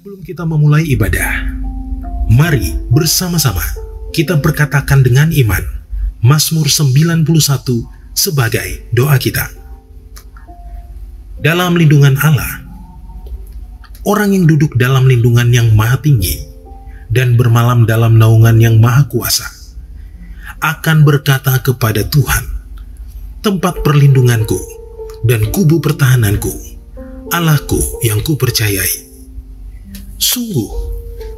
Sebelum kita memulai ibadah, mari bersama-sama kita berkatakan dengan iman Mazmur 91 sebagai doa kita. Dalam lindungan Allah, orang yang duduk dalam lindungan yang maha tinggi dan bermalam dalam naungan yang maha kuasa akan berkata kepada Tuhan, tempat perlindunganku dan kubu pertahananku, Allahku yang kupercayai. Sungguh,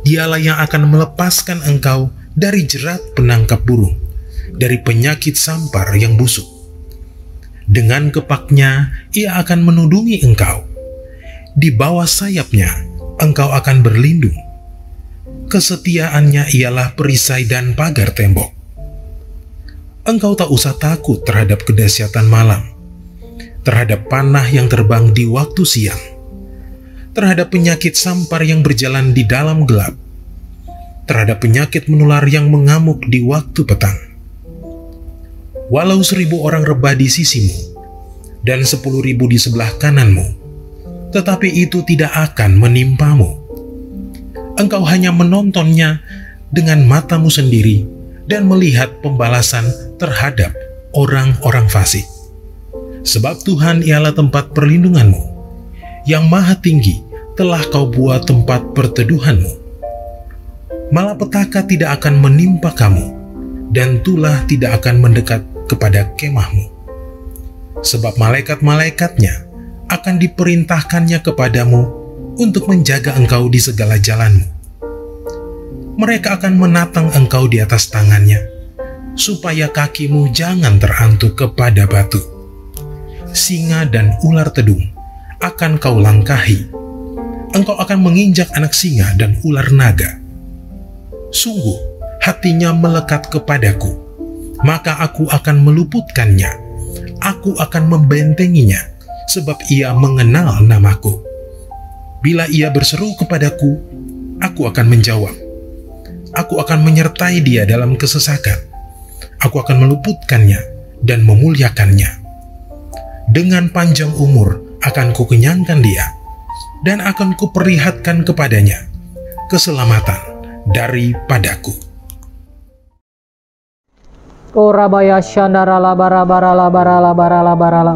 dialah yang akan melepaskan engkau dari jerat penangkap burung, dari penyakit sampar yang busuk. Dengan kepaknya, ia akan menudungi engkau. Di bawah sayapnya, engkau akan berlindung. Kesetiaannya ialah perisai dan pagar tembok. Engkau tak usah takut terhadap kedahsyatan malam, terhadap panah yang terbang di waktu siang, terhadap penyakit sampar yang berjalan di dalam gelap, terhadap penyakit menular yang mengamuk di waktu petang. Walau 1.000 orang rebah di sisimu dan 10.000 di sebelah kananmu, tetapi itu tidak akan menimpamu. Engkau hanya menontonnya dengan matamu sendiri dan melihat pembalasan terhadap orang-orang fasik. Sebab Tuhan ialah tempat perlindunganmu, yang maha tinggi telah kau buat tempat perteduhanmu. Malapetaka tidak akan menimpa kamu, dan tulah tidak akan mendekat kepada kemahmu. Sebab malaikat-malaikatnya akan diperintahkannya kepadamu untuk menjaga engkau di segala jalanmu. Mereka akan menatang engkau di atas tangannya, supaya kakimu jangan terantuk kepada batu. Singa dan ular tedung akan kau langkahi. Engkau akan menginjak anak singa dan ular naga. Sungguh, hatinya melekat kepadaku, maka aku akan meluputkannya. Aku akan membentenginya, sebab ia mengenal namaku. Bila ia berseru kepadaku, aku akan menjawab. Aku akan menyertai dia dalam kesesakan. Aku akan meluputkannya dan memuliakannya. Dengan panjang umur akan kukenyangkan dia, dan akan kuperlihatkan kepadanya keselamatan daripadaku. Korabaya syandarala barabara barala barala barala.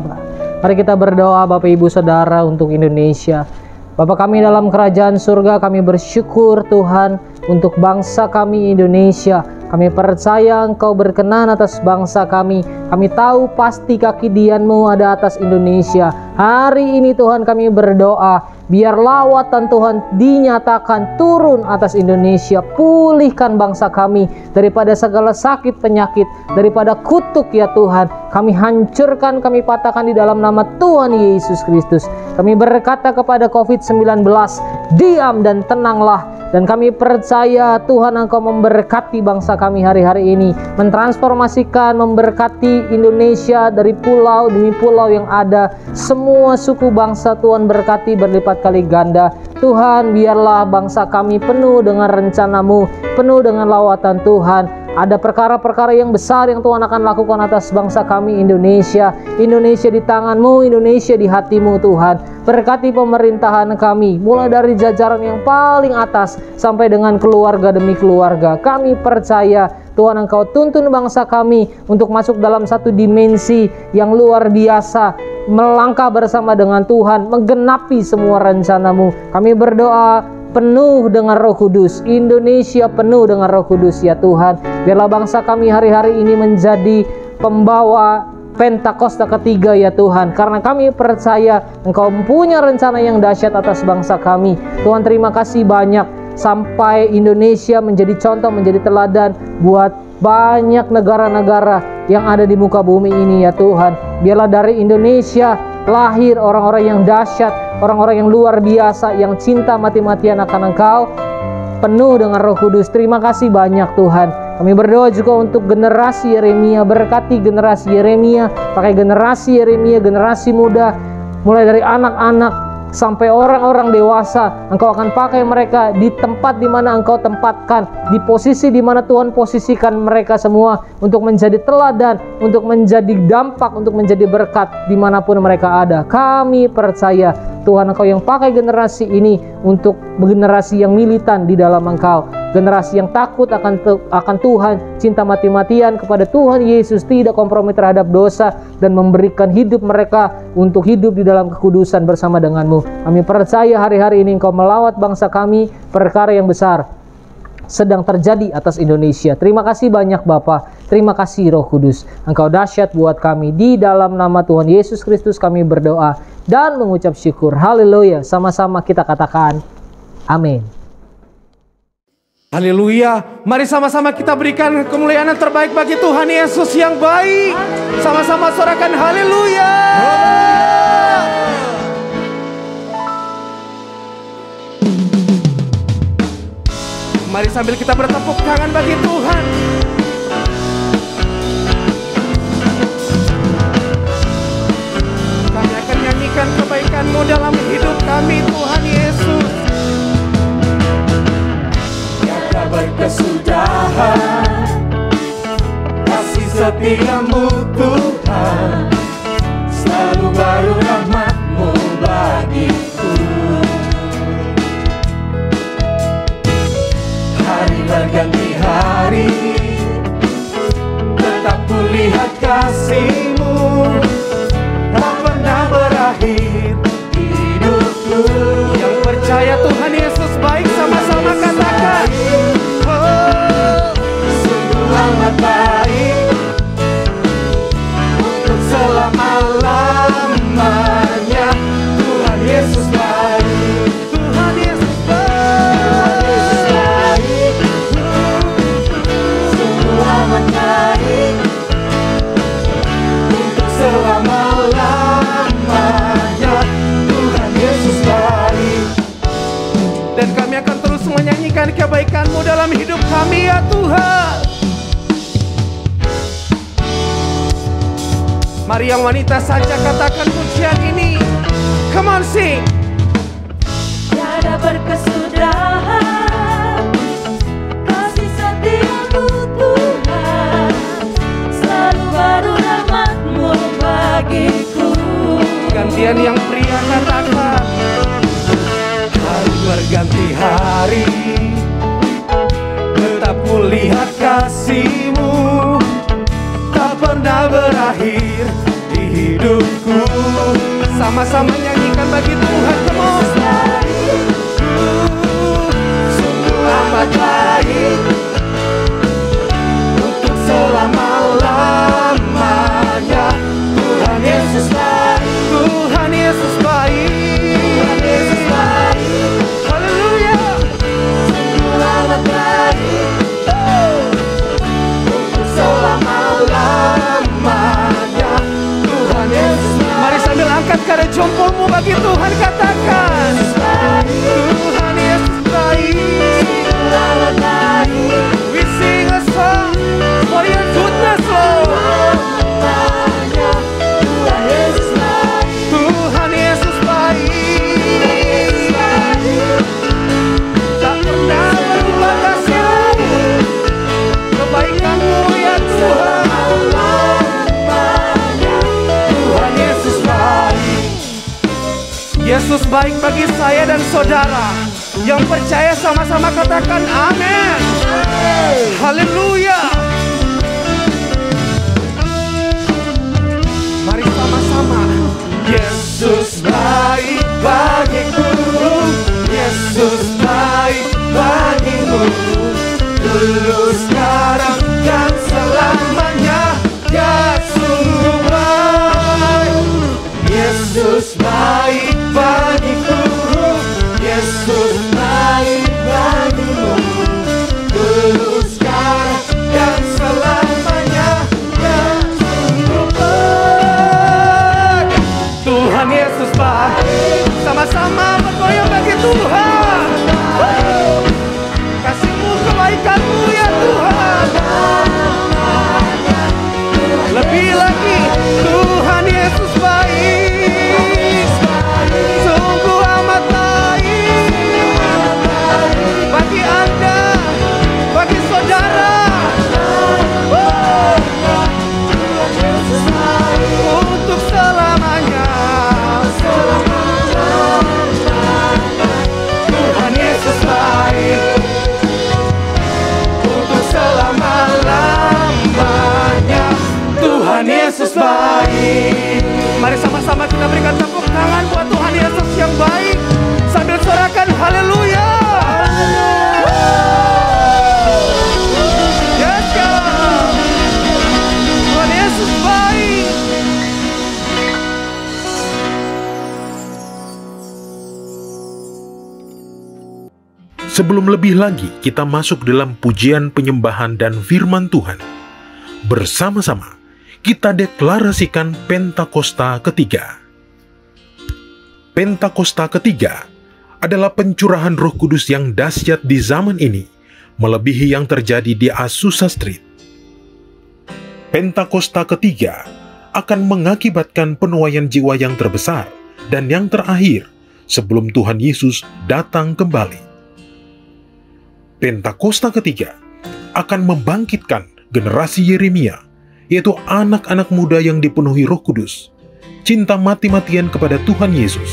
Mari kita berdoa Bapak Ibu Saudara untuk Indonesia. Bapak kami dalam kerajaan surga, kami bersyukur Tuhan untuk bangsa kami Indonesia. Kami percaya Engkau berkenan atas bangsa kami. Kami tahu pasti kaki dian-Mu ada atas Indonesia. Hari ini Tuhan kami berdoa, biar lawatan Tuhan dinyatakan turun atas Indonesia. Pulihkan bangsa kami daripada segala sakit penyakit, daripada kutuk ya Tuhan. Kami hancurkan, kami patahkan di dalam nama Tuhan Yesus Kristus. Kami berkata kepada COVID-19, diam dan tenanglah. Dan kami percaya Tuhan Engkau memberkati bangsa kami hari-hari ini, mentransformasikan, memberkati Indonesia dari pulau demi pulau yang ada. Semua suku bangsa Tuhan berkati berlipat kali ganda. Tuhan, biarlah bangsa kami penuh dengan rencana-Mu, penuh dengan lawatan Tuhan. Ada perkara-perkara yang besar yang Tuhan akan lakukan atas bangsa kami Indonesia. Indonesia di tangan-Mu, Indonesia di hati-Mu Tuhan. Berkati pemerintahan kami, mulai dari jajaran yang paling atas sampai dengan keluarga demi keluarga. Kami percaya Tuhan Engkau tuntun bangsa kami untuk masuk dalam satu dimensi yang luar biasa, melangkah bersama dengan Tuhan, menggenapi semua rencana-Mu. Kami berdoa penuh dengan Roh Kudus, Indonesia penuh dengan Roh Kudus ya Tuhan. Biarlah bangsa kami hari-hari ini menjadi pembawa Pentakosta ketiga ya Tuhan, karena kami percaya Engkau punya rencana yang dahsyat atas bangsa kami. Tuhan, terima kasih banyak sampai Indonesia menjadi contoh, menjadi teladan buat banyak negara-negara yang ada di muka bumi ini ya Tuhan. Biarlah dari Indonesia lahir orang-orang yang dahsyat, orang-orang yang luar biasa, yang cinta mati-matian akan Engkau, penuh dengan Roh Kudus. Terima kasih banyak Tuhan. Kami berdoa juga untuk generasi Yeremia. Berkati generasi Yeremia, pakai generasi Yeremia, generasi muda, mulai dari anak-anak sampai orang-orang dewasa. Engkau akan pakai mereka di tempat di mana Engkau tempatkan, di posisi di mana Tuhan posisikan mereka semua untuk menjadi teladan, untuk menjadi dampak, untuk menjadi berkat dimanapun mereka ada. Kami percaya Tuhan, Engkau yang pakai generasi ini untuk generasi yang militan di dalam Engkau, generasi yang takut akan Tuhan, cinta mati-matian kepada Tuhan Yesus, tidak kompromi terhadap dosa, dan memberikan hidup mereka untuk hidup di dalam kekudusan bersama dengan-Mu. Kami percaya hari-hari ini Engkau melawat bangsa kami, perkara yang besar sedang terjadi atas Indonesia. Terima kasih banyak Bapa, terima kasih Roh Kudus, Engkau dahsyat buat kami. Di dalam nama Tuhan Yesus Kristus kami berdoa dan mengucap syukur. Haleluya. Sama-sama kita katakan amin. Haleluya. Mari sama-sama kita berikan kemuliaan yang terbaik bagi Tuhan Yesus yang baik. Sama-sama sorakan haleluya. Mari sambil kita bertepuk tangan bagi Tuhan. Kami akan nyanyikan kebaikan-Mu dalam hidup kami, Tuhan Yesus. Tiada berkesudahan kasih setia-Mu Tuhan, selalu baru rahmat-Mu bagiku. Hari berganti hari, tetap kulihat kasih-Mu, tak pernah berakhir di hidupku. Yang percaya Tuhan Yesus baik, sama-sama katakan, oh, sungguh amat baik, untuk selama-lamanya. Tuhan Yesus baik, Tuhan Yesus baik, sungguh amat baik, untuk selama-lamanya. Tuhan Yesus baik. Dan kami akan terus menyanyikan kebaikan-Mu dalam hidup kami ya Tuhan. Mari yang wanita saja katakan pujian ini. Come on sing. Tiada berkesudahan kasih setia-Mu Tuhan, selalu baru rahmat-Mu bagiku. Gantian yang pria katakan, hari berganti hari, tetap kulihat kasih-Mu, tak pernah berakhir di hidupku. Sama-sama nyanyikan bagi Tuhan, come on. Sungguh amat baik, untuk selama-lamanya. Tuhan Yesus baik, Tuhan Yesus baik, Tuhan Yesus baik. Haleluya. Sungguh amat baik, untuk selama-lamanya. Tuhan Yesus baik. Mari sambil angkat kedua jempolmu bagi Tuhan, katakan, Tuhan Yesus baik. We sing a song for your goodness, Lord. Tuhan Yesus baik, Tuhan Yesus baik, tak pernah berubah kasih-Mu, kebaikan-Mu ya Tuhan. Tuhan Yesus baik. Yesus baik bagi saya dan saudara. Yang percaya sama-sama katakan amin. Haleluya. Mari sama-sama. Yesus baik bagiku, Yesus baik bagimu, dulu sekarang dan selamanya. Ya sungguh baik. Yesus baik bagiku, Yesus baik bagimu, dulu sekarang dan selamanya. Ya sungguh baik. Tuhan Yesus baik. Sebelum lebih lagi kita masuk dalam pujian penyembahan dan firman Tuhan, bersama-sama kita deklarasikan Pentakosta ketiga. Pentakosta ketiga adalah pencurahan Roh Kudus yang dahsyat di zaman ini, melebihi yang terjadi di Azusa Street. Pentakosta ketiga akan mengakibatkan penuaian jiwa yang terbesar dan yang terakhir sebelum Tuhan Yesus datang kembali. Pentakosta ketiga akan membangkitkan generasi Yeremia, yaitu anak-anak muda yang dipenuhi Roh Kudus, cinta mati-matian kepada Tuhan Yesus,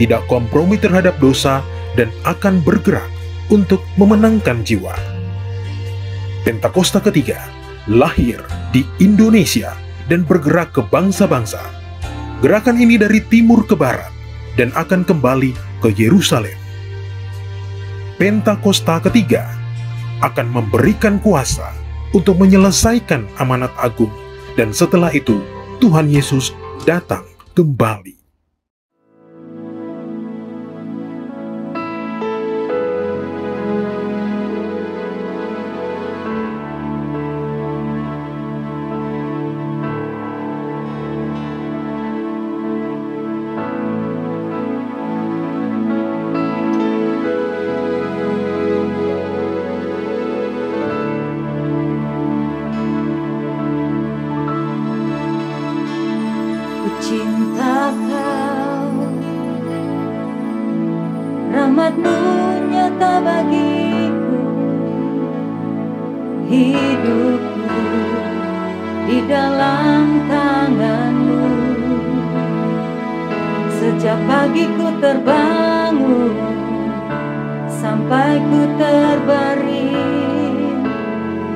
tidak kompromi terhadap dosa, dan akan bergerak untuk memenangkan jiwa. Pentakosta ketiga lahir di Indonesia dan bergerak ke bangsa-bangsa. Gerakan ini dari timur ke barat dan akan kembali ke Yerusalem. Pentakosta ketiga akan memberikan kuasa untuk menyelesaikan amanat agung, dan setelah itu Tuhan Yesus datang kembali. Cinta Kau, rahmat-Mu nyata bagiku, hidupku di dalam tangan-Mu. Sejak pagi ku terbangun sampai ku terbaring,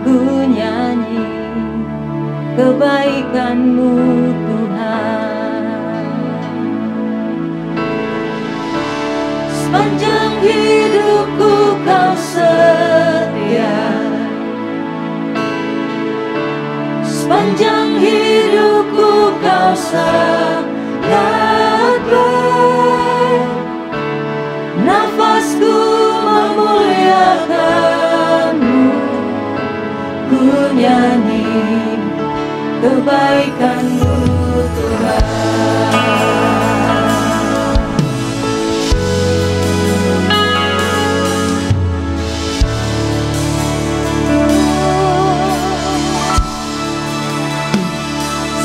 ku nyanyi kebaikan-Mu Tuhan. Sepanjang hidupku Kau setia, sepanjang hidupku Kau sangat baik. Nafasku memuliakan-Mu, ku nyanyi kebaikan-Mu Tuhan.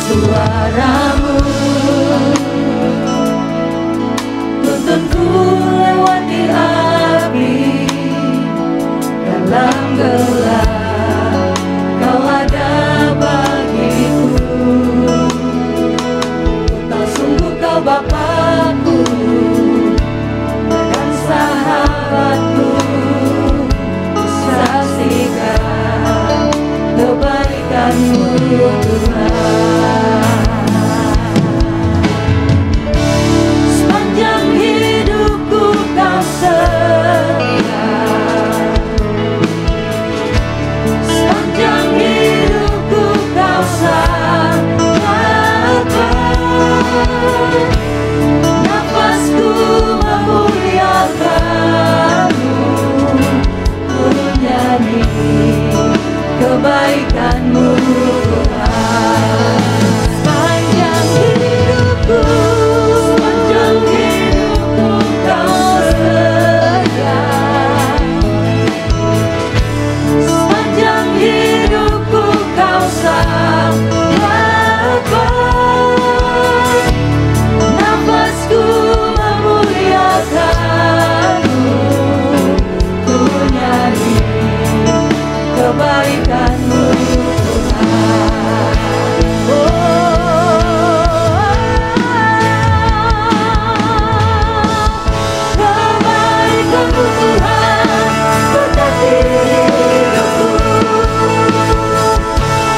Suara-Mu tuntunku lewati api, dalam gelap Kau ada bagiku. Ku tahu sungguh Kau Bapakku dan sahabatku. Ku saksikan kebaikan-Mu Tuhan. Sepanjang hidupku Kau setia, sepanjang hidupku Kau sangat baik. Nafasku memuliakan-Mu, ku nyanyi kebaikan-Mu Tuhan. Sepanjang hidupku, sepanjang hidupku Kau setia, sepanjang hidupku Kau sangat baik. Nafasku memuliakan-Mu, ku nyanyi kebaikan-Mu Tuhan. Kebaikan-Mu Tuhan berkati hidupku.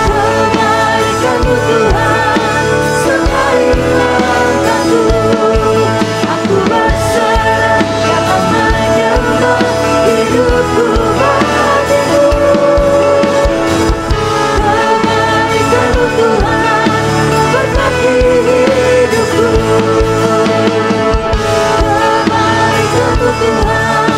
Kebaikan-Mu Tuhan sertai langkahku. Aku berserah dalam menyembah, hidupku bagimu. Kebaikan-Mu Tuhan berkati hidupku. Kebaikan-Mu Tuhan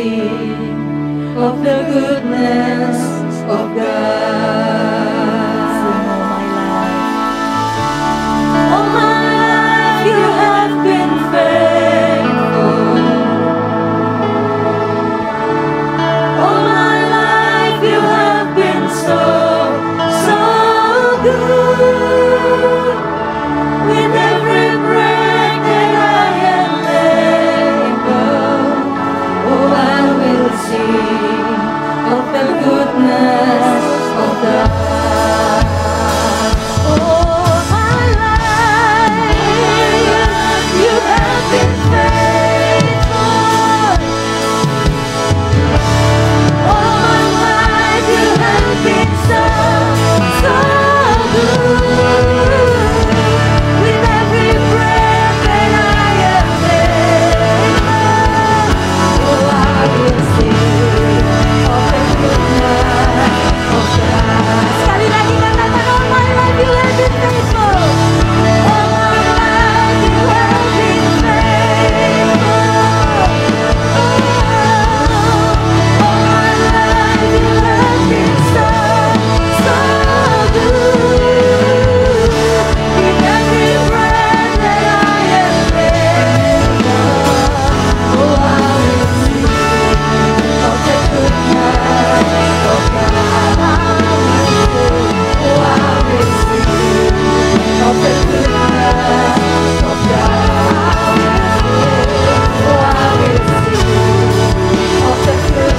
sing of the goodness of God. All my life you have been faithful. All my life you have been so good. With every breath that I am able, oh, I will sing of the goodness of God. Oh, my life, you have been faithful. All my life, you have been so good. With every breath that I am able, oh, I will sing of the goodness of God. Sekali lagi katakan, all my life you have been faithful. All my life you have been faithful. All my life you have been so good. With every breath that I am able, oh, I will sing of the goodness of God. Oh, I will sing of the goodness of God. Oh, I will sing of the goodness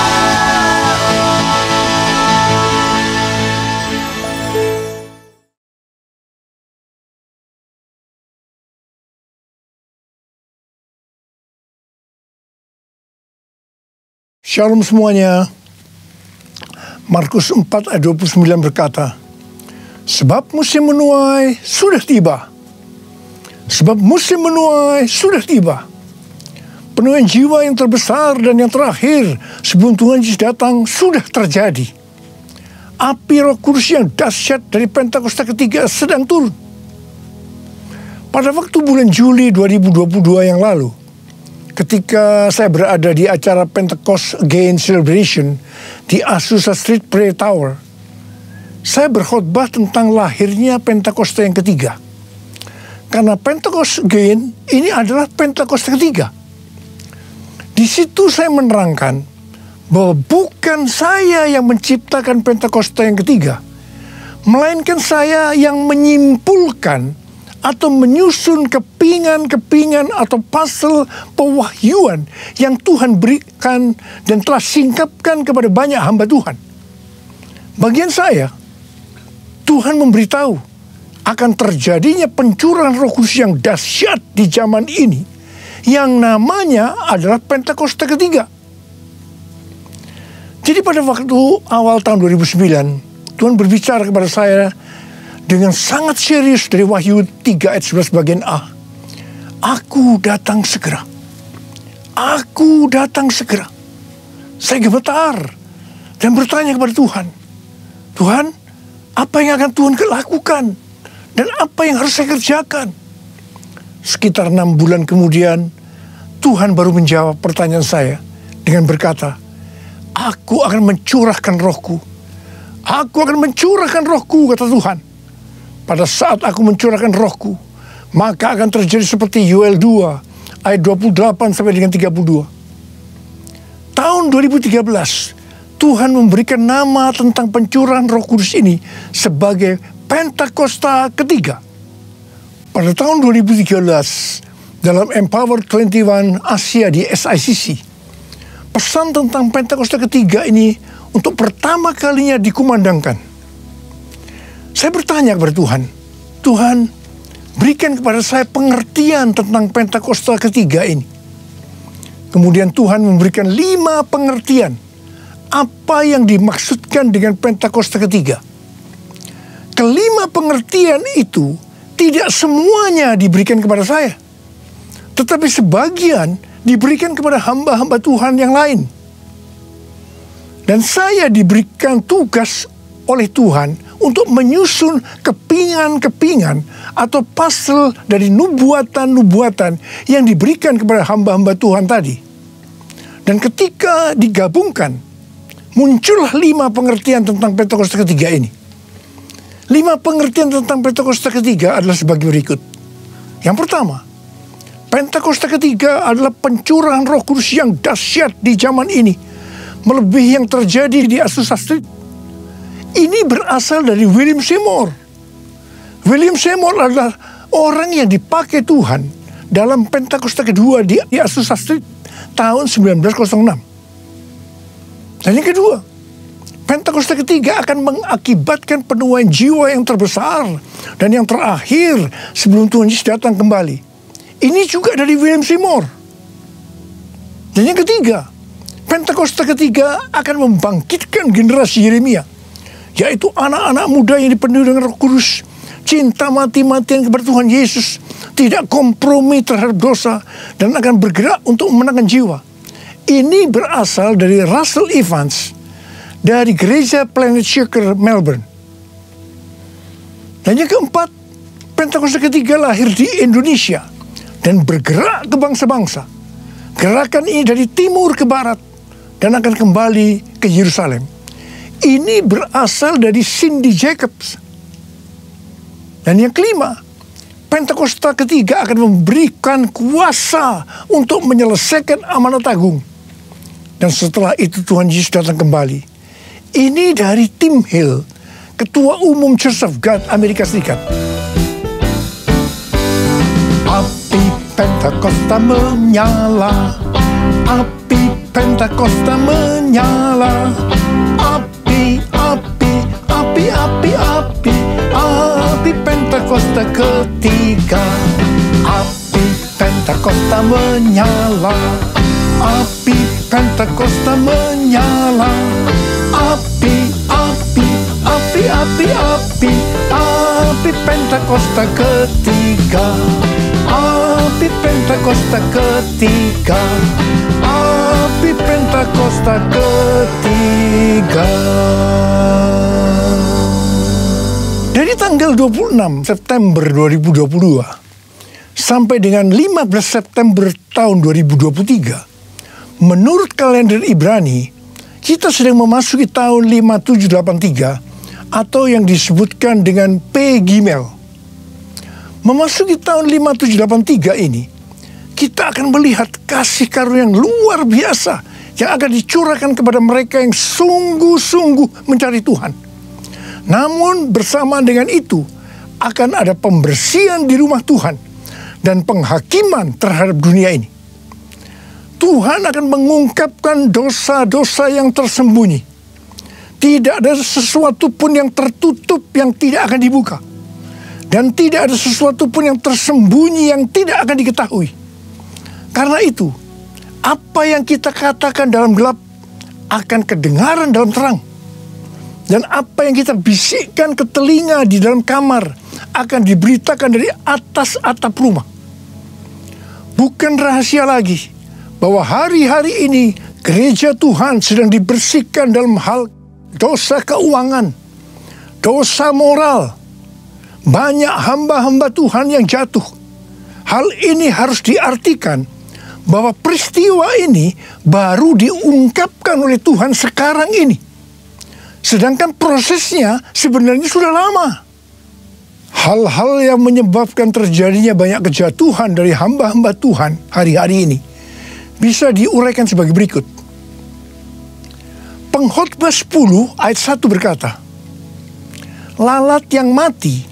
of God. Shalom semuanya. Markus 4 ayat 29 berkata, sebab musim menuai sudah tiba. Sebab musim menuai sudah tiba. Penuaian jiwa yang terbesar dan yang terakhir sebelum Tuhan Yesus datang sudah terjadi. Api Roh Kudus yang dahsyat dari Pentakosta ketiga sedang turun. Pada waktu bulan Juli 2022 yang lalu, ketika saya berada di acara Pentecost Again Celebration di Azusa Street Prayer Tower, saya berkhotbah tentang lahirnya Pentakosta yang ketiga. Karena Pentecost Again ini adalah Pentakosta ketiga. Di situ saya menerangkan bahwa bukan saya yang menciptakan Pentakosta yang ketiga, melainkan saya yang menyimpulkan atau menyusun kepingan-kepingan atau puzzle pewahyuan yang Tuhan berikan dan telah singkapkan kepada banyak hamba Tuhan. Bagian saya, Tuhan memberitahu akan terjadinya pencurahan Roh Kudus yang dahsyat di zaman ini, yang namanya adalah Pentakosta ketiga. Jadi pada waktu awal tahun 2009, Tuhan berbicara kepada saya dengan sangat serius dari Wahyu 3 ayat 11 bagian A. Aku datang segera. Aku datang segera. Saya gemetar dan bertanya kepada Tuhan. Tuhan, apa yang akan Tuhan lakukan? Dan apa yang harus saya kerjakan? Sekitar 6 bulan kemudian, Tuhan baru menjawab pertanyaan saya dengan berkata, aku akan mencurahkan rohku. Aku akan mencurahkan rohku, kata Tuhan. Pada saat aku mencurahkan rohku, maka akan terjadi seperti Yoel 2 ayat 28 sampai dengan 32. Tahun 2013, Tuhan memberikan nama tentang pencurahan Roh Kudus ini sebagai Pentakosta ketiga. Pada tahun 2013, dalam Empower 21 Asia di SICC, pesan tentang Pentakosta ketiga ini untuk pertama kalinya dikumandangkan. Saya bertanya kepada Tuhan, Tuhan, berikan kepada saya pengertian tentang Pentakosta ketiga ini. Kemudian Tuhan memberikan 5 pengertian apa yang dimaksudkan dengan Pentakosta ketiga. Kelima pengertian itu tidak semuanya diberikan kepada saya, tetapi sebagian diberikan kepada hamba-hamba Tuhan yang lain. Dan saya diberikan tugas oleh Tuhan untuk menyusun kepingan-kepingan atau pasal dari nubuatan-nubuatan yang diberikan kepada hamba-hamba Tuhan tadi. Dan ketika digabungkan, muncullah 5 pengertian tentang Pentakosta ketiga ini. 5 pengertian tentang Pentakosta ketiga adalah sebagai berikut. Yang pertama, Pentakosta ketiga adalah pencurahan Roh Kudus yang dahsyat di zaman ini, melebihi yang terjadi di Azusa Street. Ini berasal dari William Seymour. William Seymour adalah orang yang dipakai Tuhan dalam Pentakosta kedua di Azusa Street tahun 1906. Dan yang kedua, Pentakosta ketiga akan mengakibatkan penuaian jiwa yang terbesar dan yang terakhir sebelum Tuhan Yesus datang kembali. Ini juga dari William Seymour. Dan yang ketiga, Pentakosta ketiga akan membangkitkan generasi Yeremia, yaitu anak-anak muda yang dipenuhi dengan Roh Kudus, cinta mati-matian kepada Tuhan Yesus, tidak kompromi terhadap dosa, dan akan bergerak untuk memenangkan jiwa. Ini berasal dari Russell Evans dari gereja Planet Shaker Melbourne. Dan yang keempat, Pentakosta ketiga lahir di Indonesia dan bergerak ke bangsa-bangsa. Gerakan ini dari timur ke barat dan akan kembali ke Yerusalem. Ini berasal dari Cindy Jacobs. Dan yang kelima, Pentakosta ketiga akan memberikan kuasa untuk menyelesaikan amanat agung. Dan setelah itu Tuhan Yesus datang kembali. Ini dari Tim Hill, Ketua Umum Church of God Amerika Serikat. Api Pentakosta menyala, api Pentakosta menyala, api, api, api, api, api, api Pentakosta ketiga, api Pentakosta menyala, api Pentakosta menyala, api, api, api, api, api, api Pentakosta ketiga, api Pentakosta ketiga, api Pentakosta ketiga. Dari tanggal 26 September 2022 sampai dengan 15 September tahun 2023, menurut kalender Ibrani, kita sedang memasuki tahun 5783 atau yang disebutkan dengan P Gimel. Memasuki tahun 5783 ini, kita akan melihat kasih karunia yang luar biasa yang akan dicurahkan kepada mereka yang sungguh-sungguh mencari Tuhan. Namun bersama dengan itu, akan ada pembersihan di rumah Tuhan dan penghakiman terhadap dunia ini. Tuhan akan mengungkapkan dosa-dosa yang tersembunyi. Tidak ada sesuatu pun yang tertutup yang tidak akan dibuka. Dan tidak ada sesuatu pun yang tersembunyi yang tidak akan diketahui. Karena itu, apa yang kita katakan dalam gelap akan kedengaran dalam terang. Dan apa yang kita bisikkan ke telinga di dalam kamar akan diberitakan dari atas atap rumah. Bukan rahasia lagi bahwa hari-hari ini gereja Tuhan sedang dibersihkan dalam hal dosa keuangan, dosa moral. Banyak hamba-hamba Tuhan yang jatuh. Hal ini harus diartikan bahwa peristiwa ini baru diungkapkan oleh Tuhan sekarang ini. Sedangkan prosesnya sebenarnya sudah lama. Hal-hal yang menyebabkan terjadinya banyak kejatuhan dari hamba-hamba Tuhan hari-hari ini bisa diuraikan sebagai berikut. Pengkhotbah 10 ayat 1 berkata, lalat yang mati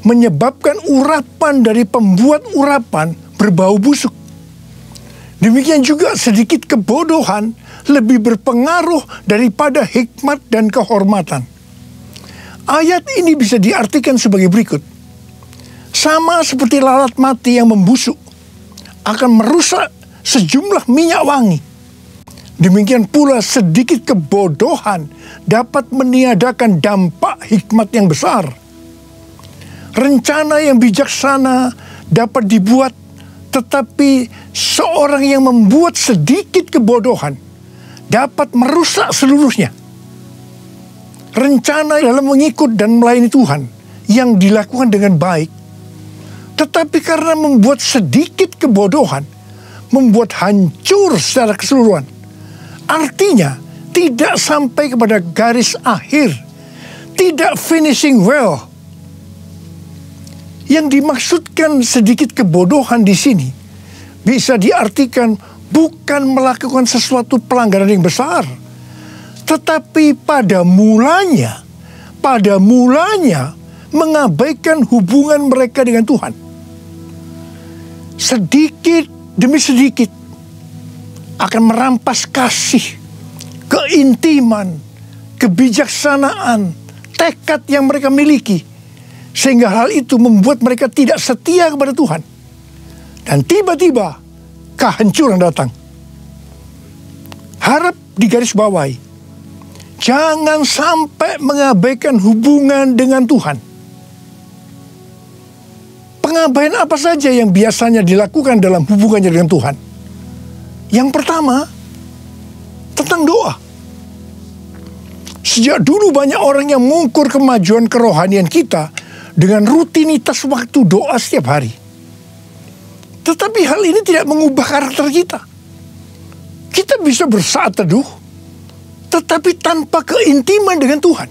menyebabkan urapan dari pembuat urapan berbau busuk. Demikian juga sedikit kebodohan lebih berpengaruh daripada hikmat dan kehormatan. Ayat ini bisa diartikan sebagai berikut. Sama seperti lalat mati yang membusuk akan merusak sejumlah minyak wangi. Demikian pula sedikit kebodohan dapat meniadakan dampak hikmat yang besar. Rencana yang bijaksana dapat dibuat, tetapi seorang yang membuat sedikit kebodohan dapat merusak seluruhnya. rencana dalam mengikut dan melayani Tuhan yang dilakukan dengan baik, tetapi karena membuat sedikit kebodohan, membuat hancur secara keseluruhan. Artinya, tidak sampai kepada garis akhir, tidak finishing well. Yang dimaksudkan sedikit kebodohan di sini bisa diartikan bukan melakukan sesuatu pelanggaran yang besar, tetapi pada mulanya mengabaikan hubungan mereka dengan Tuhan. Sedikit demi sedikit akan merampas kasih, keintiman, kebijaksanaan, tekad yang mereka miliki, sehingga hal itu membuat mereka tidak setia kepada Tuhan. Dan tiba-tiba kehancuran datang. Harap digarisbawahi, jangan sampai mengabaikan hubungan dengan Tuhan. Pengabaian apa saja yang biasanya dilakukan dalam hubungannya dengan Tuhan? Yang pertama, tentang doa. Sejak dulu banyak orang yang mengukur kemajuan kerohanian kita dengan rutinitas waktu doa setiap hari. Tetapi hal ini tidak mengubah karakter kita. Kita bisa bersaat teduh, tetapi tanpa keintiman dengan Tuhan.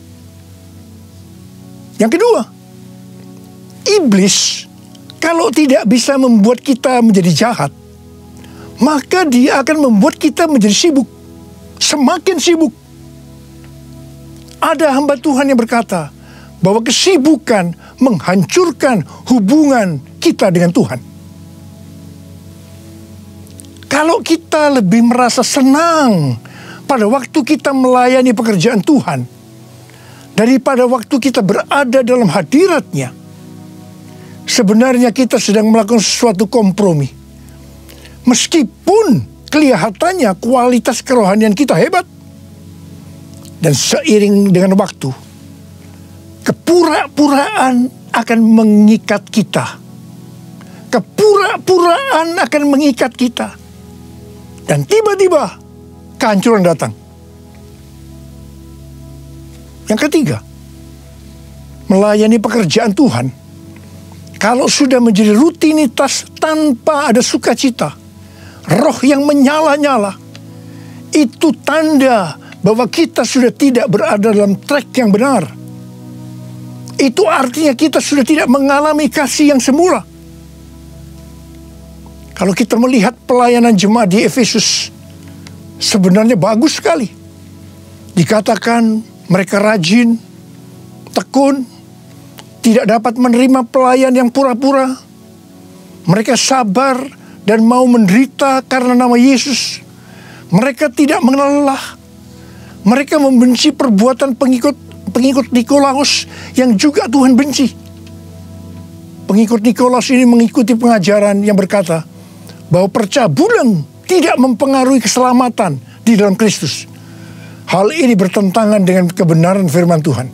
Yang kedua, iblis kalau tidak bisa membuat kita menjadi jahat, maka dia akan membuat kita menjadi sibuk, semakin sibuk. Ada hamba Tuhan yang berkata bahwa kesibukan menghancurkan hubungan kita dengan Tuhan. Kalau kita lebih merasa senang pada waktu kita melayani pekerjaan Tuhan daripada waktu kita berada dalam hadirat-Nya, sebenarnya kita sedang melakukan sesuatu kompromi. Meskipun kelihatannya kualitas kerohanian kita hebat, dan seiring dengan waktu, kepura-puraan akan mengikat kita. Kepura-puraan akan mengikat kita. Dan tiba-tiba kehancuran datang. Yang ketiga, melayani pekerjaan Tuhan kalau sudah menjadi rutinitas tanpa ada sukacita, roh yang menyala-nyala, itu tanda bahwa kita sudah tidak berada dalam track yang benar. Itu artinya kita sudah tidak mengalami kasih yang semula. Kalau kita melihat pelayanan jemaat di Efesus, sebenarnya bagus sekali. Dikatakan mereka rajin, tekun, tidak dapat menerima pelayan yang pura-pura. Mereka sabar dan mau menderita karena nama Yesus. Mereka tidak mengenal lelah. Mereka membenci perbuatan pengikut Nikolaus yang juga Tuhan benci. Pengikut Nikolaus ini mengikuti pengajaran yang berkata bahwa percabulan tidak mempengaruhi keselamatan di dalam Kristus. Hal ini bertentangan dengan kebenaran firman Tuhan.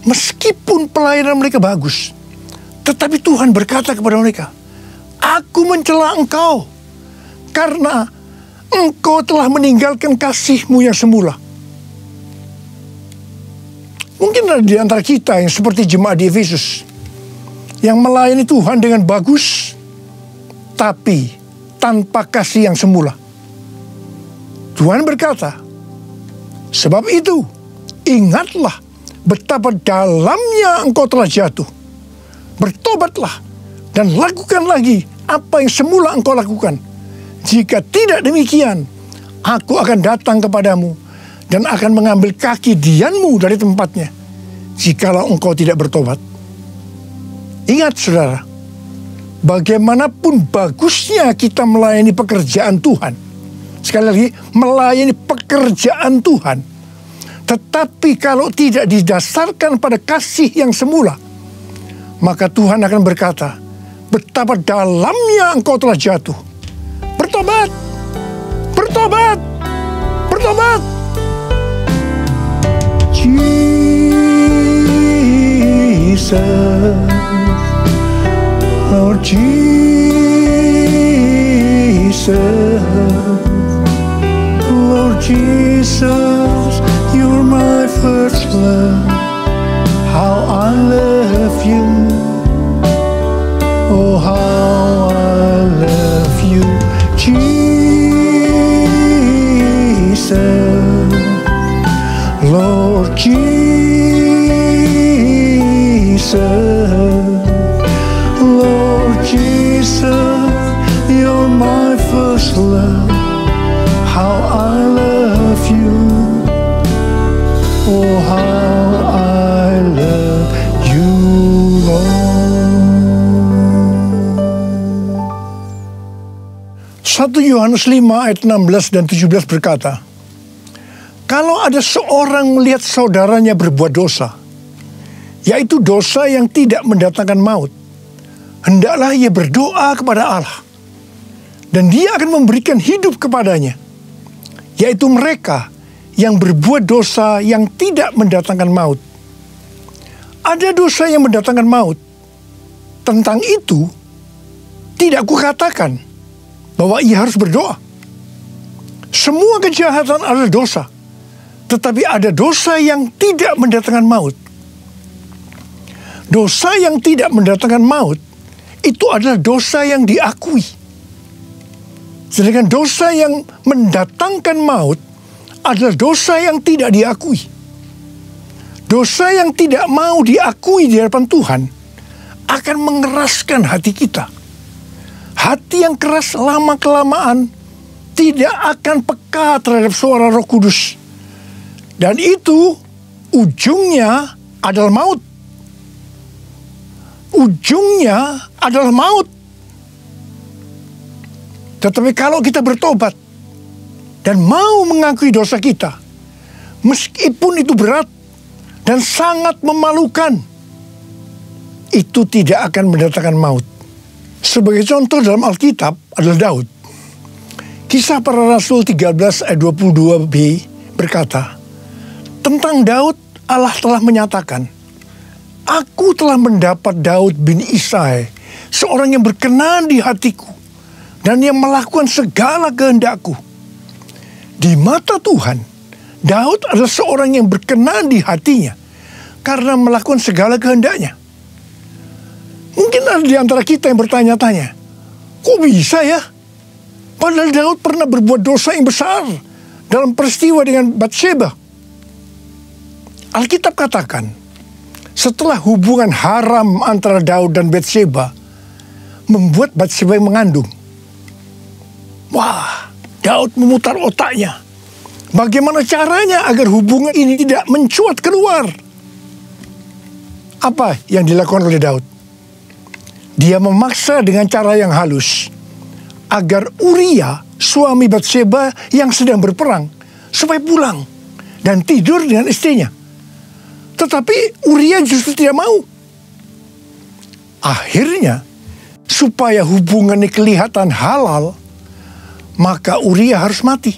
Meskipun pelayanan mereka bagus, tetapi Tuhan berkata kepada mereka, "Aku mencela engkau karena engkau telah meninggalkan kasihmu yang semula." Mungkin ada di antara kita yang seperti jemaat di Efesus, yang melayani Tuhan dengan bagus, tapi tanpa kasih yang semula. Tuhan berkata, "Sebab itu, ingatlah betapa dalamnya engkau telah jatuh. Bertobatlah dan lakukan lagi apa yang semula engkau lakukan. Jika tidak demikian, aku akan datang kepadamu dan akan mengambil kaki dianmu dari tempatnya, jikalau engkau tidak bertobat." Ingat saudara, bagaimanapun bagusnya kita melayani pekerjaan Tuhan, sekali lagi, melayani pekerjaan Tuhan, tetapi kalau tidak didasarkan pada kasih yang semula, maka Tuhan akan berkata, "Betapa dalamnya engkau telah jatuh. Bertobat, bertobat, bertobat." Jesus, Lord Jesus, Lord Jesus, you're my love, how I love you. Oh, how I love you, Jesus, Lord Jesus, Lord Jesus, you're my first love, how I love you. Oh, how I love you, Lord. 1 Yohanes 5 ayat 16 dan 17 berkata, kalau ada seorang melihat saudaranya berbuat dosa, yaitu dosa yang tidak mendatangkan maut, hendaklah ia berdoa kepada Allah, dan Dia akan memberikan hidup kepadanya, yaitu mereka yang berbuat dosa yang tidak mendatangkan maut. Ada dosa yang mendatangkan maut. Tentang itu, tidak kukatakan bahwa ia harus berdoa. Semua kejahatan adalah dosa, tetapi ada dosa yang tidak mendatangkan maut. Dosa yang tidak mendatangkan maut, itu adalah dosa yang diakui. Sedangkan dosa yang mendatangkan maut adalah dosa yang tidak diakui. Dosa yang tidak mau diakui di hadapan Tuhan akan mengeraskan hati kita. Hati yang keras lama-kelamaan tidak akan peka terhadap suara Roh Kudus. Dan itu ujungnya adalah maut. Ujungnya adalah maut. Tetapi kalau kita bertobat dan mau mengakui dosa kita, meskipun itu berat dan sangat memalukan, itu tidak akan mendatangkan maut. Sebagai contoh dalam Alkitab adalah Daud. Kisah Para Rasul 13 ayat 22b berkata, tentang Daud Allah telah menyatakan, aku telah mendapat Daud bin Isai, seorang yang berkenan di hatiku, dan yang melakukan segala kehendakku. Di mata Tuhan, Daud adalah seorang yang berkenan di hatinya karena melakukan segala kehendaknya. Mungkin ada di antara kita yang bertanya-tanya, kok bisa ya? Padahal Daud pernah berbuat dosa yang besar dalam peristiwa dengan Batsheba. Alkitab katakan, setelah hubungan haram antara Daud dan Batsheba membuat Batsheba yang mengandung. Wah, Daud memutar otaknya. Bagaimana caranya agar hubungan ini tidak mencuat keluar? Apa yang dilakukan oleh Daud? Dia memaksa dengan cara yang halus agar Uria, suami Batsheba yang sedang berperang, supaya pulang dan tidur dengan istrinya. Tetapi Uria justru tidak mau. Akhirnya, supaya hubungannya kelihatan halal, maka Uria harus mati,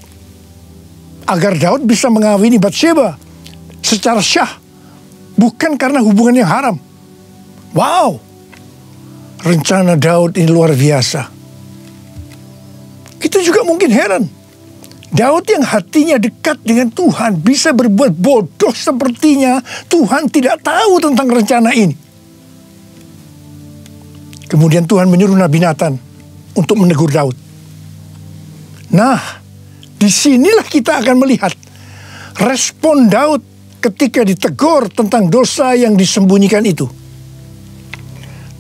agar Daud bisa mengawini Batsheba secara syah, bukan karena hubungan yang haram. Wow, rencana Daud ini luar biasa. Kita juga mungkin heran, Daud yang hatinya dekat dengan Tuhan bisa berbuat bodoh sepertinya Tuhan tidak tahu tentang rencana ini. Kemudian Tuhan menyuruh Nabi Nathan untuk menegur Daud. Nah, disinilah kita akan melihat respon Daud ketika ditegur tentang dosa yang disembunyikan itu.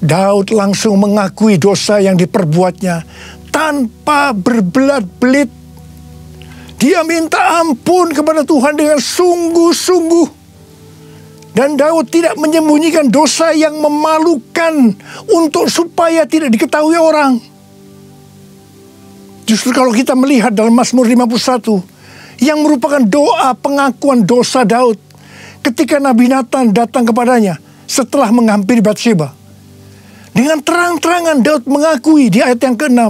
Daud langsung mengakui dosa yang diperbuatnya tanpa berbelat-belit. Dia minta ampun kepada Tuhan dengan sungguh-sungguh. Dan Daud tidak menyembunyikan dosa yang memalukan untuk supaya tidak diketahui orang. Justru kalau kita melihat dalam Mazmur 51, yang merupakan doa pengakuan dosa Daud ketika Nabi Nathan datang kepadanya setelah menghampiri Batsheba. Dengan terang-terangan Daud mengakui di ayat yang ke-6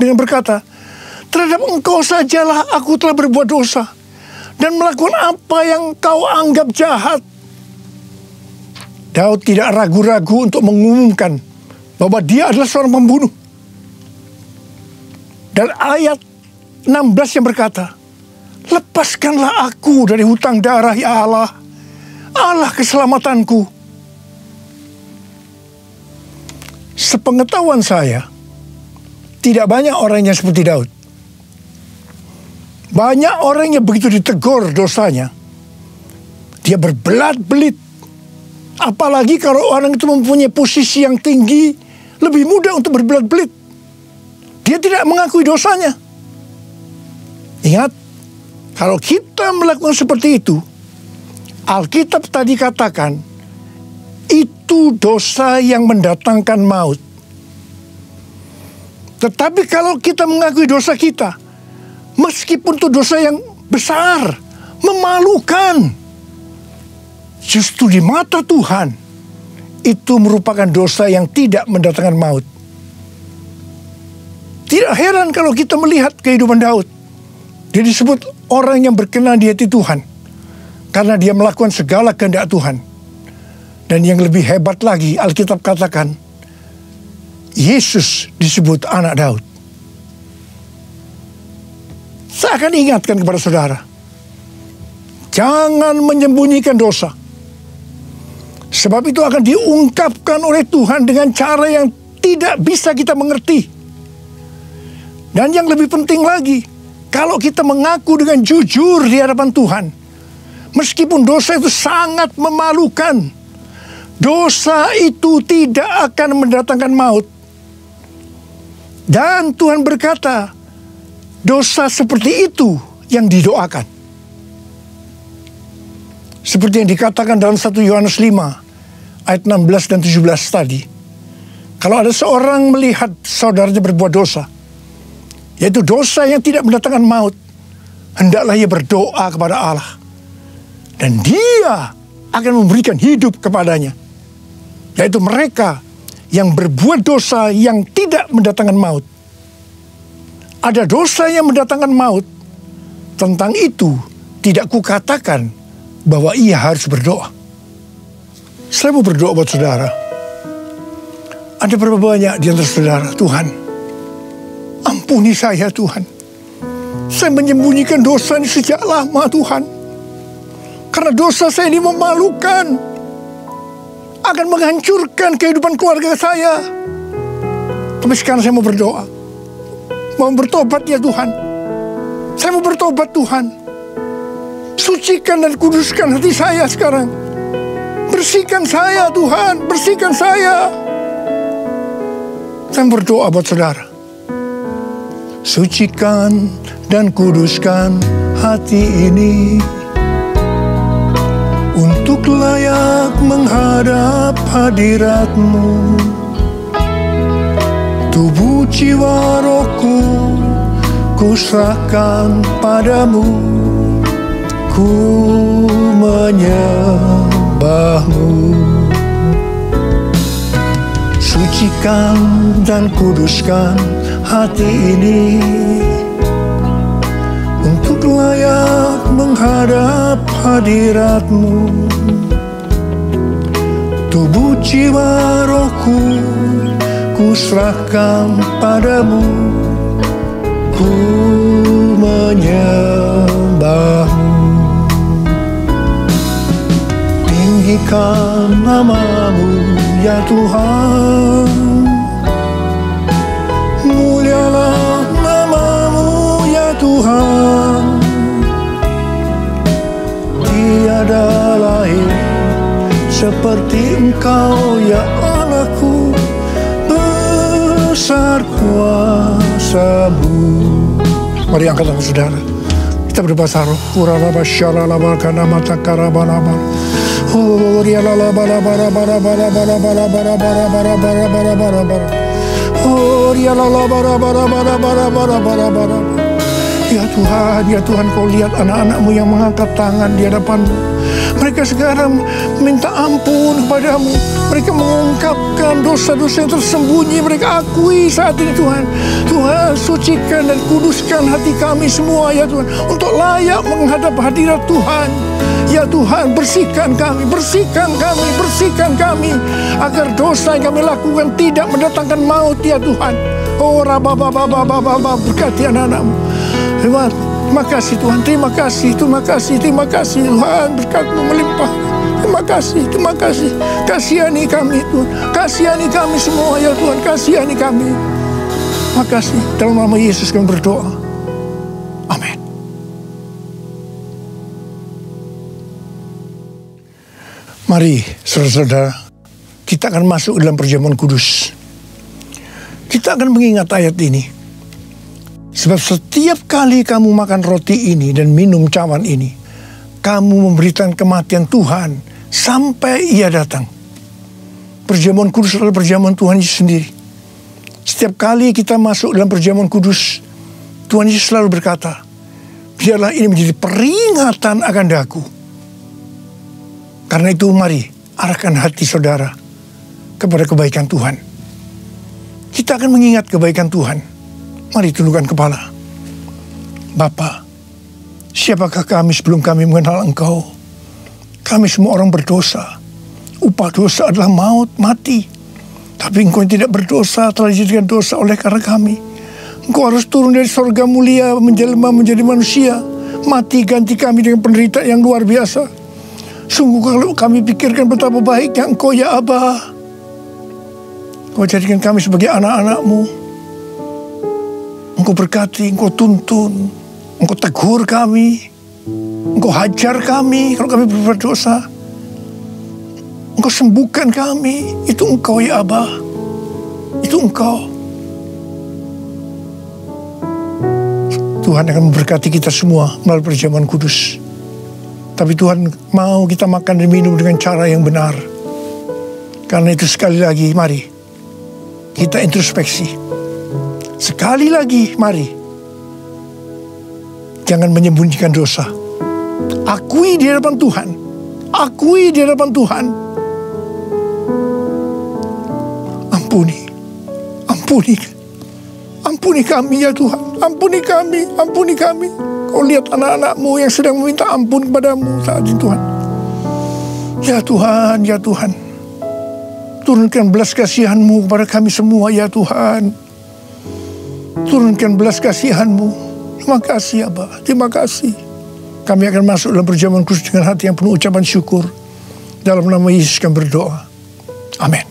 dengan berkata, terhadap engkau sajalah aku telah berbuat dosa dan melakukan apa yang kau anggap jahat. Daud tidak ragu-ragu untuk mengumumkan bahwa dia adalah seorang pembunuh. Dan ayat 16 yang berkata, lepaskanlah aku dari hutang darah ya Allah. Allah keselamatanku. Sepengetahuan saya, tidak banyak orang yang seperti Daud. Banyak orang yang begitu ditegur dosanya, dia berbelat-belit. Apalagi kalau orang itu mempunyai posisi yang tinggi, lebih mudah untuk berbelat-belit. Dia tidak mengakui dosanya. Ingat, kalau kita melakukan seperti itu, Alkitab tadi katakan, itu dosa yang mendatangkan maut. Tetapi kalau kita mengakui dosa kita, meskipun itu dosa yang besar, memalukan, justru di mata Tuhan, itu merupakan dosa yang tidak mendatangkan maut. Tidak heran kalau kita melihat kehidupan Daud. Dia disebut orang yang berkenan di hati Tuhan, karena dia melakukan segala kehendak Tuhan. Dan yang lebih hebat lagi, Alkitab katakan, Yesus disebut anak Daud. Saya akan ingatkan kepada saudara, jangan menyembunyikan dosa. Sebab itu akan diungkapkan oleh Tuhan dengan cara yang tidak bisa kita mengerti. Dan yang lebih penting lagi, kalau kita mengaku dengan jujur di hadapan Tuhan, meskipun dosa itu sangat memalukan, dosa itu tidak akan mendatangkan maut. Dan Tuhan berkata, dosa seperti itu yang didoakan. Seperti yang dikatakan dalam 1 Yohanes 5 ayat 16 dan 17 tadi. Kalau ada seorang melihat saudaranya berbuat dosa, yaitu dosa yang tidak mendatangkan maut, hendaklah ia berdoa kepada Allah, dan Dia akan memberikan hidup kepadanya. Yaitu mereka yang berbuat dosa yang tidak mendatangkan maut. Ada dosa yang mendatangkan maut, tentang itu tidak kukatakan bahwa ia harus berdoa. Saya mau berdoa buat saudara. Ada berapa banyak di antara saudara, Tuhan, ampuni saya Tuhan. Saya menyembunyikan dosa ini sejak lama Tuhan. Karena dosa saya ini memalukan, akan menghancurkan kehidupan keluarga saya. Tapi sekarang saya mau berdoa, mau bertobat ya Tuhan. Saya mau bertobat Tuhan. Sucikan dan kuduskan hati saya sekarang. Bersihkan saya Tuhan, bersihkan saya. Saya berdoa buat saudara. Sucikan dan kuduskan hati ini, untuk layak menghadap hadirat-Mu. Tubuh jiwa rohku ku serahkan padamu, ku menyembah-Mu. Sucikan dan kuduskan hati ini, untuk layak menghadap hadirat-Mu. Tubuh jiwa rohku ku serahkan padamu, ku menyembah-Mu. Tinggikan nama-Mu ya Tuhan, mulialah nama-Mu ya Tuhan. Tiada lain seperti Engkau ya Allahku, besar kuasa-Mu. Mari angkat tangan saudara, kita berbahasa roh. Kuralaba syaralaba kana mata karabalaba. Oh rialala bara bara bara bara bara bara bara bara bara bara bara bara bara. Oh rialala bara bara bara bara bara bara bara. Ya Tuhan, Kau lihat anak-anak-Mu yang mengangkat tangan di hadapan-Mu. Mereka sekarang minta ampun kepada-Mu. Mereka mengungkapkan dosa-dosa yang tersembunyi. Mereka akui saat ini Tuhan. Tuhan, sucikan dan kuduskan hati kami semua ya Tuhan, untuk layak menghadap hadirat Tuhan. Ya Tuhan, bersihkan kami, bersihkan kami, bersihkan kami, agar dosa yang kami lakukan tidak mendatangkan maut ya Tuhan. Oh Rabba-Baba, berkati anak-anak-Mu. Terima kasih Tuhan, terima kasih Tuhan, berkat-Mu melimpah. Terima kasih, terima kasih. Kasihani kami Tuhan, kasihani kami semua ya Tuhan, kasihani kami. Terima kasih, dalam nama Yesus kami berdoa. Amin. Mari saudara-saudara, kita akan masuk dalam perjamuan kudus. Kita akan mengingat ayat ini. Sebab setiap kali kamu makan roti ini dan minum cawan ini, kamu memberitakan kematian Tuhan sampai Ia datang. Perjamuan kudus adalah perjamuan Tuhan Yesus sendiri. Setiap kali kita masuk dalam perjamuan kudus, Tuhan Yesus selalu berkata, biarlah ini menjadi peringatan akan daku. Karena itu mari arahkan hati saudara kepada kebaikan Tuhan. Kita akan mengingat kebaikan Tuhan. Mari tundukkan kepala. Bapa, siapakah kami sebelum kami mengenal Engkau? Kami semua orang berdosa. Upah dosa adalah maut, mati. Tapi Engkau yang tidak berdosa telah dijadikan dosa oleh karena kami. Engkau harus turun dari sorga mulia, menjelma menjadi manusia. Mati ganti kami dengan penderitaan yang luar biasa. Sungguh kalau kami pikirkan betapa baiknya Engkau ya Aba. Engkau jadikan kami sebagai anak-anak-Mu. Engkau berkati, Engkau tuntun, Engkau tegur kami, Engkau hajar kami kalau kami berbuat dosa. Engkau sembuhkan kami. Itu Engkau ya Aba. Itu Engkau. Tuhan akan memberkati kita semua melalui perjamuan kudus. Tapi Tuhan mau kita makan dan minum dengan cara yang benar. Karena itu sekali lagi mari kita introspeksi. Sekali lagi mari jangan menyembunyikan dosa. Akui di hadapan Tuhan. Akui di hadapan Tuhan. Ampuni. Ampuni. Ampuni kami ya Tuhan. Ampuni kami. Ampuni kami. Kau lihat anak-anak-Mu yang sedang meminta ampun kepadamu saat ini Tuhan. Ya Tuhan, ya Tuhan. Turunkan belas kasihan-Mu kepada kami semua ya Tuhan. Turunkan belas kasihan-Mu. Terima kasih Aba, terima kasih. Kami akan masuk dalam perjamuan kudus dengan hati yang penuh ucapan syukur. Dalam nama Yesus kami berdoa. Amin.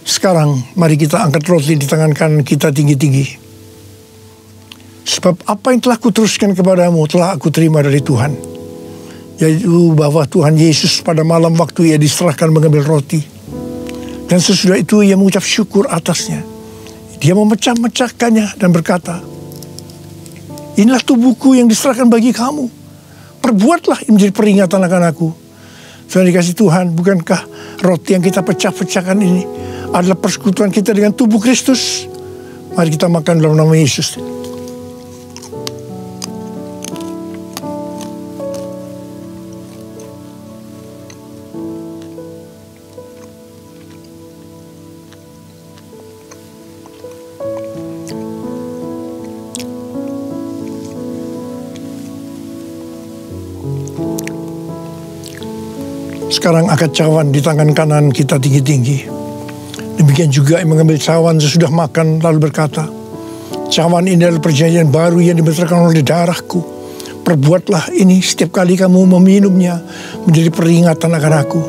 Sekarang mari kita angkat roti di tangan kanan kita tinggi-tinggi. Sebab apa yang telah kuteruskan kepadamu telah aku terima dari Tuhan. Yaitu bahwa Tuhan Yesus pada malam waktu Ia diserahkan mengambil roti. Dan sesudah itu Ia mengucap syukur atasnya. Dia memecah-mecahkannya dan berkata, inilah tubuhku yang diserahkan bagi kamu. Perbuatlah ini menjadi peringatan akan aku. Sudah dikasih Tuhan, bukankah roti yang kita pecah-pecahkan ini adalah persekutuan kita dengan tubuh Kristus? Mari kita makan dalam nama Yesus. Sekarang angkat cawan di tangan kanan kita tinggi-tinggi. Demikian juga yang mengambil cawan sesudah makan lalu berkata, cawan ini adalah perjanjian baru yang dibenarkan oleh darahku. Perbuatlah ini setiap kali kamu meminumnya menjadi peringatan akan aku.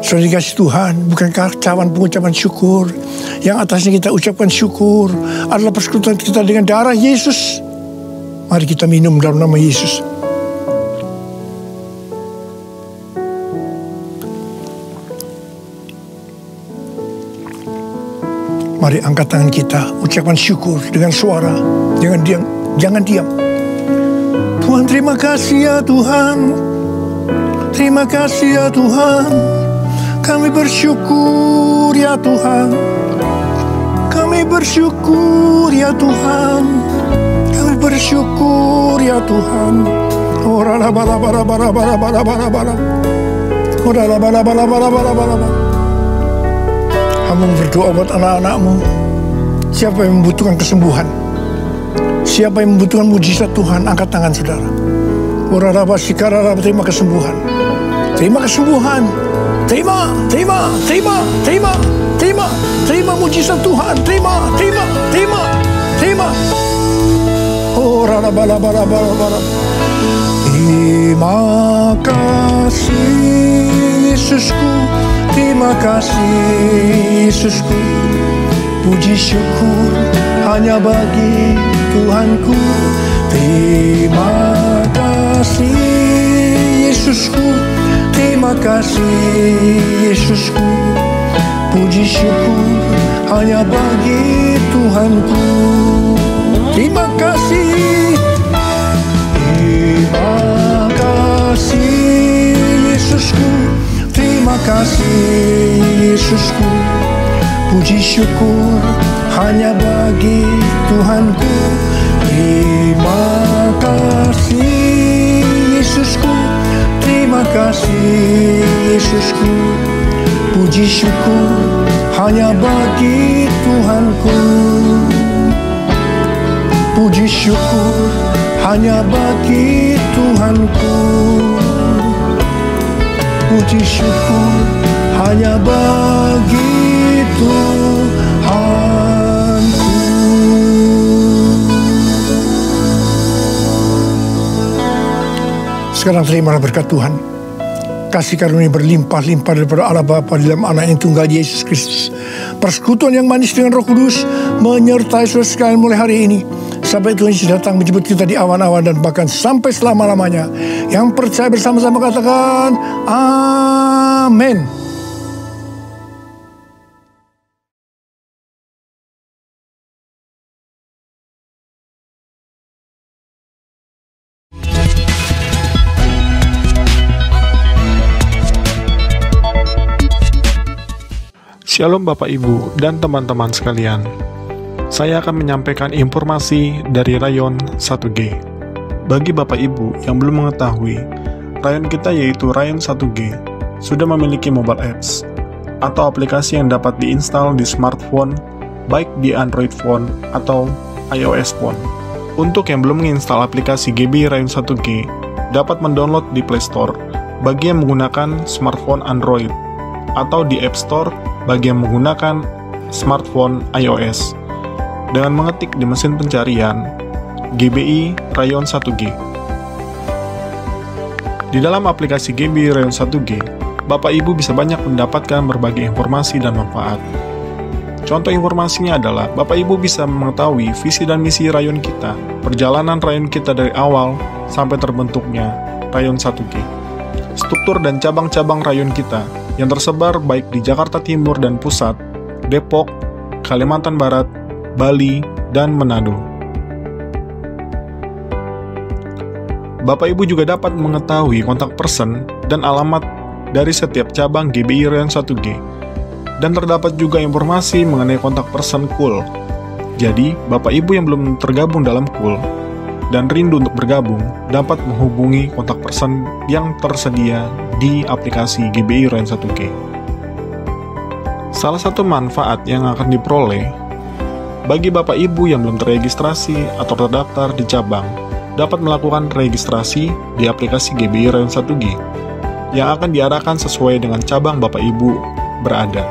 Sudah dikasih Tuhan, bukankah cawan pengucapan syukur yang atasnya kita ucapkan syukur adalah persekutuan kita dengan darah Yesus? Mari kita minum dalam nama Yesus. Mari angkat tangan kita, ucapkan syukur dengan suara, jangan diam. Tuhan, terima kasih ya Tuhan. Terima kasih ya Tuhan. Kami bersyukur ya Tuhan. Kami bersyukur ya Tuhan. Kami bersyukur ya Tuhan. Ora la bara bara bara bara bara bara bara. Ora la bara bara bara bara bara. Kamu berdoa buat anak-anak-Mu. Siapa yang membutuhkan kesembuhan? Siapa yang membutuhkan mujizat Tuhan? Angkat tangan saudara. Oraraba sikararaba, terima kesembuhan. Terima kesembuhan. Terima, terima, terima, terima, terima, terima mujizat Tuhan. Terima, terima, terima, terima. Oh, rara-bala-bala-bala-bala. Terima kasih Yesusku, terima kasih Yesusku. Puji syukur hanya bagi Tuhanku. Terima kasih Yesusku, terima kasih Yesusku. Puji syukur hanya bagi Tuhanku. Terima kasih. Terima kasih Yesusku, terima kasih Yesusku. Puji syukur hanya bagi Tuhanku. Terima kasih Yesusku, terima kasih Yesusku. Puji syukur hanya bagi Tuhanku. Puji syukur hanya bagi Tuhanku. Puji syukur hanya bagi Tuhanku. Sekarang terimalah berkat Tuhan. Kasih karunia berlimpah-limpah daripada Allah Bapa dalam Anak yang tunggal Yesus Kristus. Persekutuan yang manis dengan Roh Kudus menyertai saudara sekalian mulai hari ini sampai Tuhan Yesus datang menjemput kita di awan-awan dan bahkan sampai selama-lamanya. Yang percaya bersama-sama katakan amin. Shalom Bapak Ibu dan teman-teman sekalian. Saya akan menyampaikan informasi dari Rayon 1G. Bagi Bapak Ibu yang belum mengetahui, Rayon kita yaitu Rayon 1G sudah memiliki mobile apps atau aplikasi yang dapat diinstal di smartphone, baik di Android phone atau iOS phone. Untuk yang belum menginstal aplikasi GBI Rayon 1G, dapat mendownload di Play Store bagi yang menggunakan smartphone Android atau di App Store bagi yang menggunakan smartphone iOS dengan mengetik di mesin pencarian GBI Rayon 1G. Di dalam aplikasi GBI Rayon 1G, Bapak Ibu bisa banyak mendapatkan berbagai informasi dan manfaat. Contoh informasinya adalah Bapak Ibu bisa mengetahui visi dan misi rayon kita, perjalanan rayon kita dari awal sampai terbentuknya Rayon 1G, struktur dan cabang-cabang rayon kita yang tersebar baik di Jakarta Timur dan Pusat, Depok, Kalimantan Barat, Bali, dan Manado. Bapak Ibu juga dapat mengetahui kontak person dan alamat dari setiap cabang GBI Rayon 1G, dan terdapat juga informasi mengenai kontak person KUL. Jadi, Bapak Ibu yang belum tergabung dalam KUL dan rindu untuk bergabung, dapat menghubungi kontak person yang tersedia di aplikasi GBI Rayon 1G. Salah satu manfaat yang akan diperoleh bagi Bapak Ibu yang belum terregistrasi atau terdaftar di cabang, dapat melakukan registrasi di aplikasi GBI Rayon 1G yang akan diarahkan sesuai dengan cabang Bapak Ibu berada.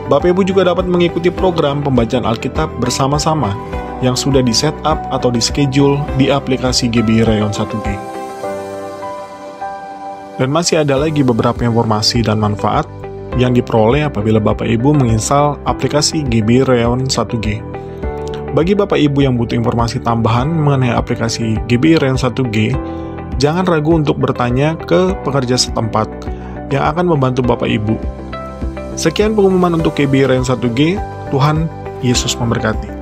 Bapak Ibu juga dapat mengikuti program pembacaan Alkitab bersama-sama yang sudah di setup atau di schedule di aplikasi GBI Rayon 1G. Dan masih ada lagi beberapa informasi dan manfaat yang diperoleh apabila Bapak Ibu menginstal aplikasi GBI Rayon 1G. Bagi Bapak Ibu yang butuh informasi tambahan mengenai aplikasi GBI Rayon 1G, jangan ragu untuk bertanya ke pekerja setempat yang akan membantu Bapak Ibu. Sekian pengumuman untuk GBI Rayon 1G. Tuhan Yesus memberkati.